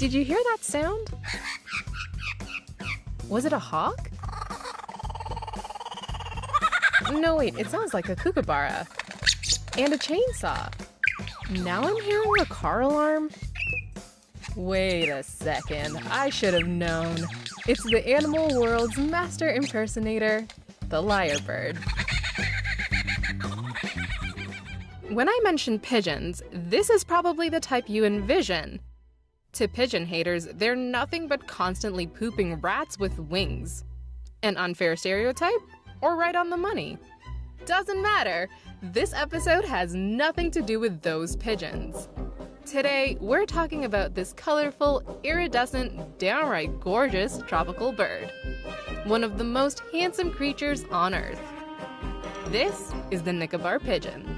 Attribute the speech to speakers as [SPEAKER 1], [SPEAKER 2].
[SPEAKER 1] Did you hear that sound? Was it a hawk? No, wait, it sounds like a kookaburra. And a chainsaw. Now I'm hearing a car alarm. Wait a second, I should have known. It's the animal world's master impersonator, the lyrebird. When I mention pigeons, this is probably the type you envision. To pigeon haters, they're nothing but constantly pooping rats with wings. An unfair stereotype? Or right on the money? Doesn't matter. This episode has nothing to do with those pigeons. Today, we're talking about this colorful, iridescent, downright gorgeous tropical bird. One of the most handsome creatures on Earth. This is the Nicobar pigeon.